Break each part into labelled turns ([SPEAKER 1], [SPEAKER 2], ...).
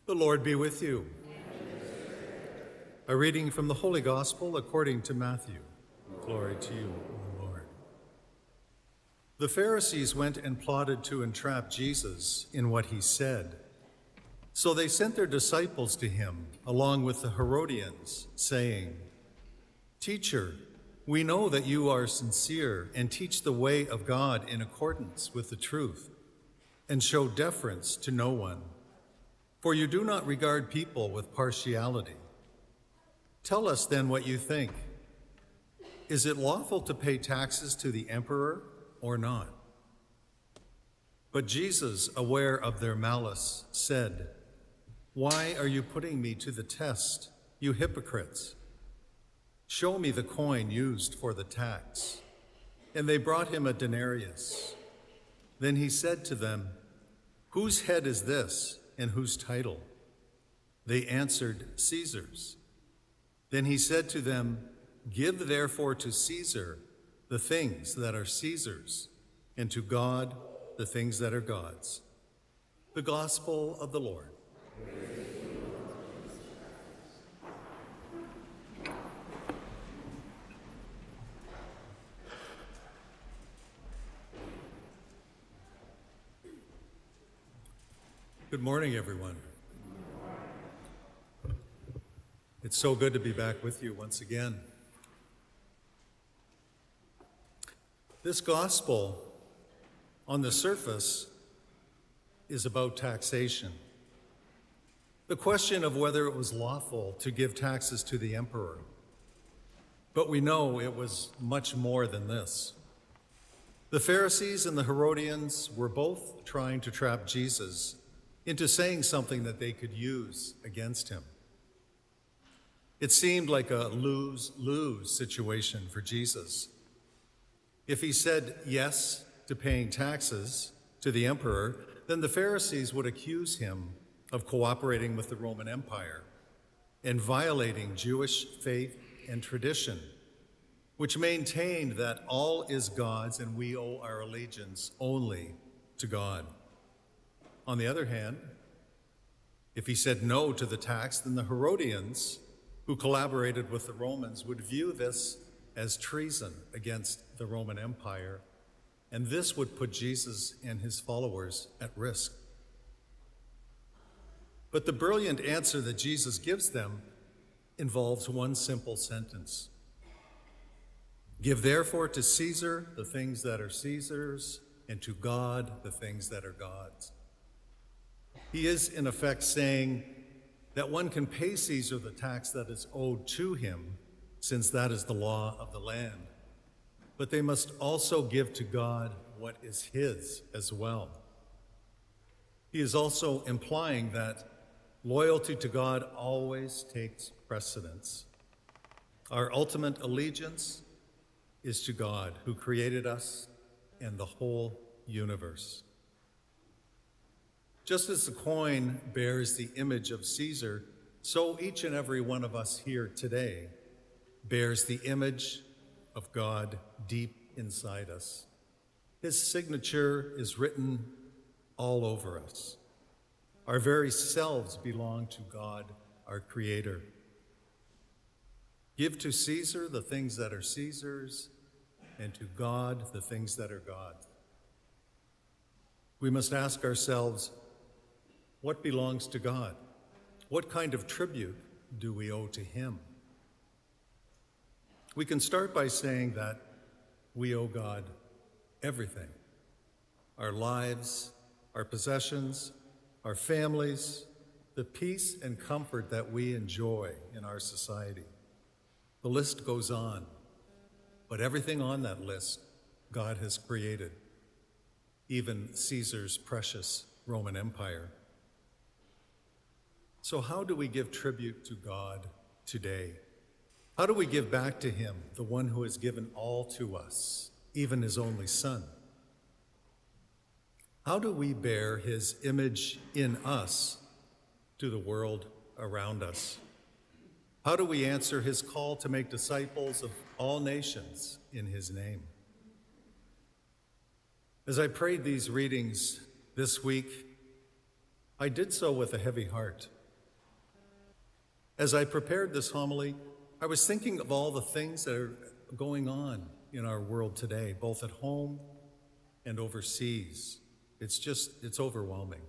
[SPEAKER 1] The Lord be with you. A reading from the Holy Gospel according to Matthew. Glory to you, O Lord. The Pharisees went and plotted to entrap Jesus in what he said. So they sent their disciples to him, along with the Herodians, saying, "Teacher, we know that you are sincere and teach the way of God in accordance with the truth, and show deference to no one. For you do not regard people with partiality. Tell us then what you think. Is it lawful to pay taxes to the emperor or not?" But Jesus, aware of their malice, said, "Why are you putting me to the test, you hypocrites? Show me the coin used for the tax." And they brought him a denarius. Then he said to them, "Whose head is this, and whose title?" They answered, "Caesar's." Then he said to them, "Give therefore to Caesar the things that are Caesar's, and to God the things that are God's." The Gospel of the Lord. Good morning, everyone. It's so good to be back with you once again. This gospel, on the surface, is about taxation. The question of whether it was lawful to give taxes to the emperor. But we know it was much more than this. The Pharisees and the Herodians were both trying to trap Jesus into saying something that they could use against him. It seemed like a lose-lose situation for Jesus. If he said yes to paying taxes to the emperor, then the Pharisees would accuse him of cooperating with the Roman Empire and violating Jewish faith and tradition, which maintained that all is God's and we owe our allegiance only to God. On the other hand, if he said no to the tax, then the Herodians, who collaborated with the Romans, would view this as treason against the Roman Empire, and this would put Jesus and his followers at risk. But the brilliant answer that Jesus gives them involves one simple sentence. "Give therefore to Caesar the things that are Caesar's, and to God the things that are God's." He is, in effect, saying that one can pay Caesar the tax that is owed to him, since that is the law of the land. But they must also give to God what is his as well. He is also implying that loyalty to God always takes precedence. Our ultimate allegiance is to God, who created us and the whole universe. Just as the coin bears the image of Caesar, so each and every one of us here today bears the image of God deep inside us. His signature is written all over us. Our very selves belong to God, our Creator. Give to Caesar the things that are Caesar's, and to God the things that are God's. We must ask ourselves, what belongs to God? What kind of tribute do we owe to him? We can start by saying that we owe God everything: our lives, our possessions, our families, the peace and comfort that we enjoy in our society. The list goes on, but everything on that list God has created, even Caesar's precious Roman Empire. So how do we give tribute to God today? How do we give back to him, the one who has given all to us, even his only Son? How do we bear his image in us to the world around us? How do we answer his call to make disciples of all nations in his name? As I prayed these readings this week, I did so with a heavy heart. As I prepared this homily, I was thinking of all the things that are going on in our world today, both at home and overseas. It's overwhelming.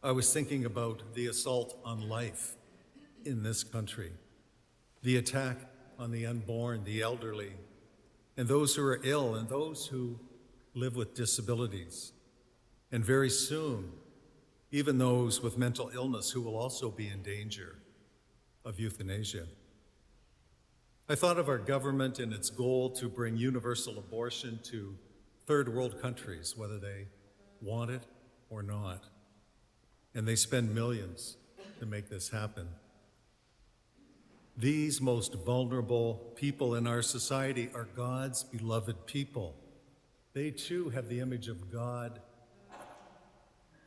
[SPEAKER 1] I was thinking about the assault on life in this country, the attack on the unborn, the elderly, and those who are ill, and those who live with disabilities. And very soon, even those with mental illness who will also be in danger of euthanasia. I thought of our government and its goal to bring universal abortion to third world countries, whether they want it or not. And they spend millions to make this happen. These most vulnerable people in our society are God's beloved people. They too have the image of God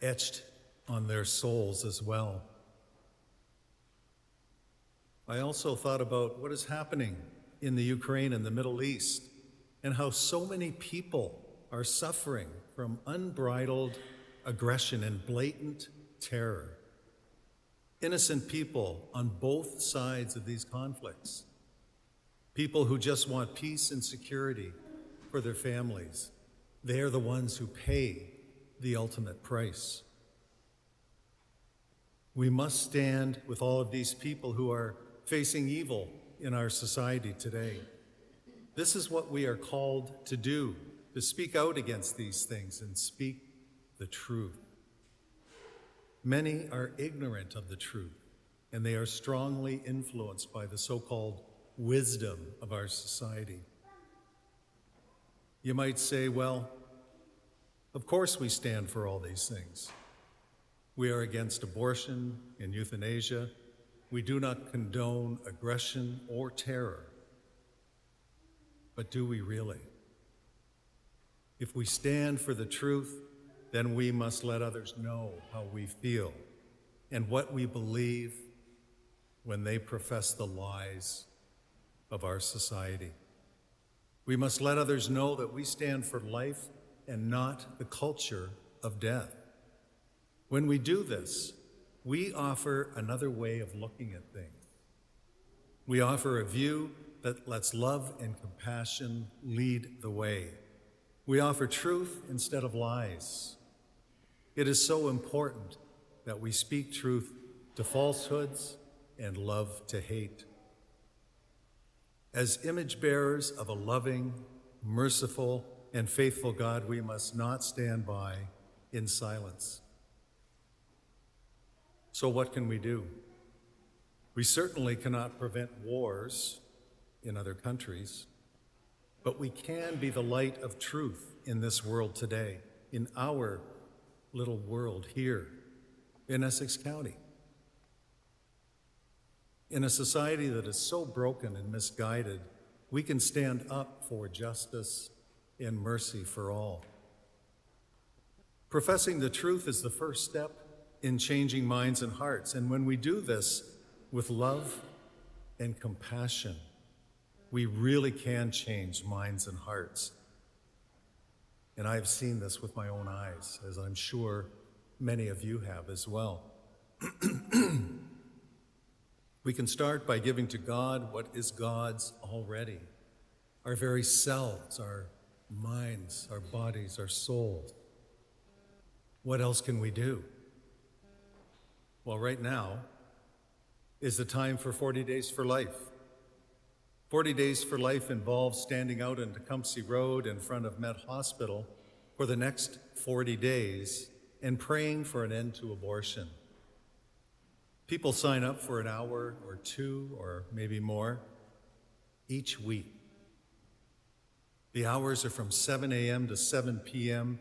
[SPEAKER 1] etched on their souls as well. I also thought about what is happening in the Ukraine and the Middle East, and how so many people are suffering from unbridled aggression and blatant terror. Innocent people on both sides of these conflicts. People who just want peace and security for their families. They are the ones who pay the ultimate price. We must stand with all of these people who are facing evil in our society today. This is what we are called to do, to speak out against these things and speak the truth. Many are ignorant of the truth, and they are strongly influenced by the so-called wisdom of our society. You might say, well, of course we stand for all these things. We are against abortion and euthanasia. We do not condone aggression or terror. But do we really? If we stand for the truth, then we must let others know how we feel and what we believe when they profess the lies of our society. We must let others know that we stand for life and not the culture of death. When we do this, we offer another way of looking at things. We offer a view that lets love and compassion lead the way. We offer truth instead of lies. It is so important that we speak truth to falsehoods and love to hate. As image bearers of a loving, merciful, and faithful God, we must not stand by in silence. So what can we do? We certainly cannot prevent wars in other countries, but we can be the light of truth in this world today, in our little world here in Essex County. In a society that is so broken and misguided, we can stand up for justice and mercy for all. Professing the truth is the first step in changing minds and hearts. And when we do this with love and compassion, we really can change minds and hearts. And I've seen this with my own eyes, as I'm sure many of you have as well. We can start by giving to God what is God's already. Our very selves, our minds, our bodies, our souls. What else can we do? Well, right now is the time for 40 Days for Life. 40 Days for Life involves standing out on Tecumseh Road in front of Met Hospital for the next 40 days and praying for an end to abortion. People sign up for an hour or two or maybe more each week. The hours are from 7 a.m. to 7 p.m.,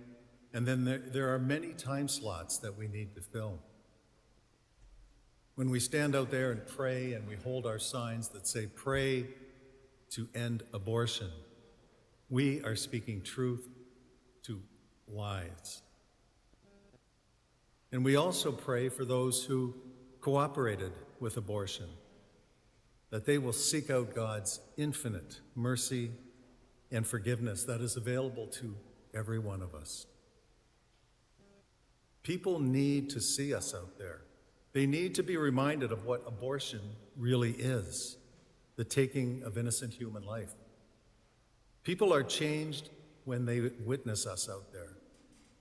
[SPEAKER 1] and then there are many time slots that we need to fill. When we stand out there and pray and we hold our signs that say, "Pray to end abortion," we are speaking truth to lies. And we also pray for those who cooperated with abortion, that they will seek out God's infinite mercy and forgiveness that is available to every one of us. People need to see us out there. They need to be reminded of what abortion really is, the taking of innocent human life. People are changed when they witness us out there,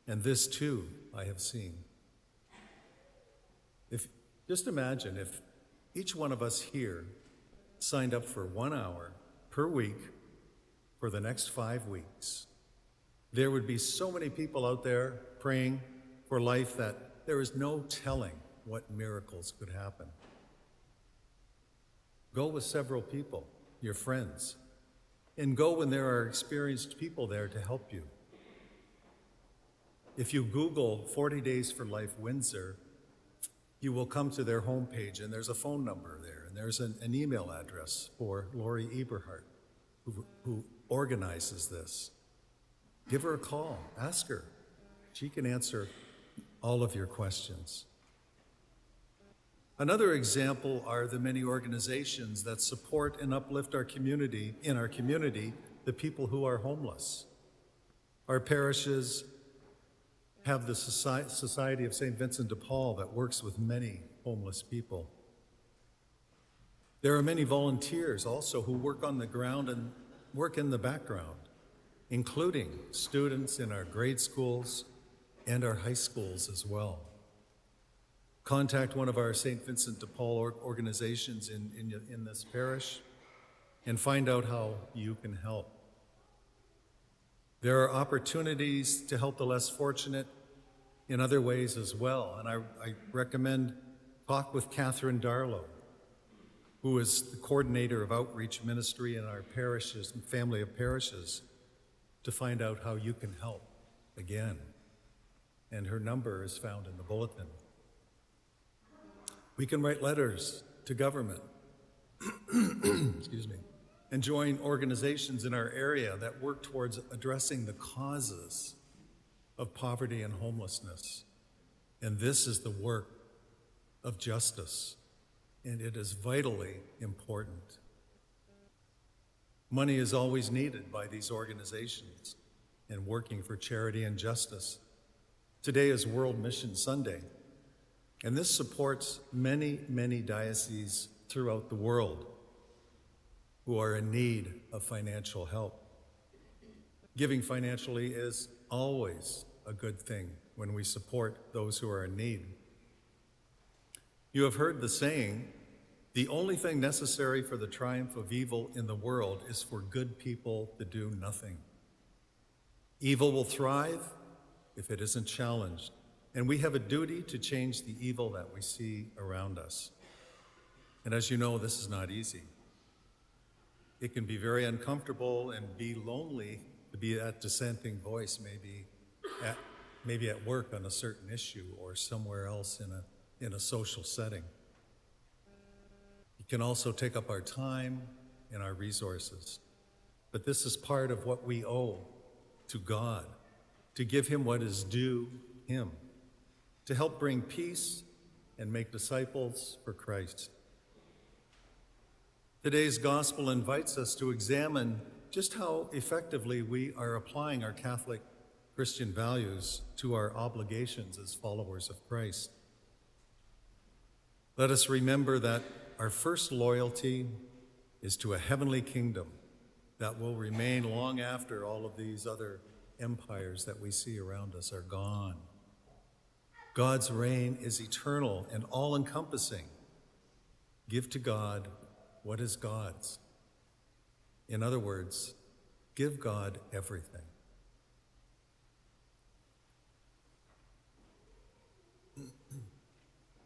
[SPEAKER 1] and this too I have seen. Just imagine if each one of us here signed up for 1 hour per week for the next 5 weeks. There would be so many people out there praying for life that there is no telling what miracles could happen. Go with several people, your friends, and go when there are experienced people there to help you. If you Google 40 Days for Life Windsor, you will come to their homepage, and there's a phone number there, and there's an email address for Lori Eberhardt, who organizes this. Give her a call, ask her. She can answer all of your questions. Another example are the many organizations that support and uplift our community, the people who are homeless. Our parishes have the Society of St. Vincent de Paul that works with many homeless people. There are many volunteers also who work on the ground and work in the background, including students in our grade schools and our high schools as well. Contact one of our St. Vincent de Paul organizations in this parish and find out how you can help. There are opportunities to help the less fortunate in other ways as well, and I recommend talk with Catherine Darlow, who is the coordinator of outreach ministry in our parishes, Family of Parishes, to find out how you can help again. And her number is found in the bulletin. We can write letters to government, excuse me, and join organizations in our area that work towards addressing the causes of poverty and homelessness. And this is the work of justice, and it is vitally important. Money is always needed by these organizations and working for charity and justice. Today is World Mission Sunday, and this supports many, many dioceses throughout the world who are in need of financial help. Giving financially is always a good thing when we support those who are in need. You have heard the saying, the only thing necessary for the triumph of evil in the world is for good people to do nothing. Evil will thrive if it isn't challenged, and we have a duty to change the evil that we see around us. And as you know, this is not easy. It can be very uncomfortable and be lonely to be that dissenting voice, maybe at work on a certain issue or somewhere else in a social setting. It can also take up our time and our resources. But this is part of what we owe to God, to give him what is due him, to help bring peace and make disciples for Christ. Today's gospel invites us to examine just how effectively we are applying our Catholic Christian values to our obligations as followers of Christ. Let us remember that our first loyalty is to a heavenly kingdom that will remain long after all of these other empires that we see around us are gone. God's reign is eternal and all-encompassing. Give to God what is God's. In other words, give God everything.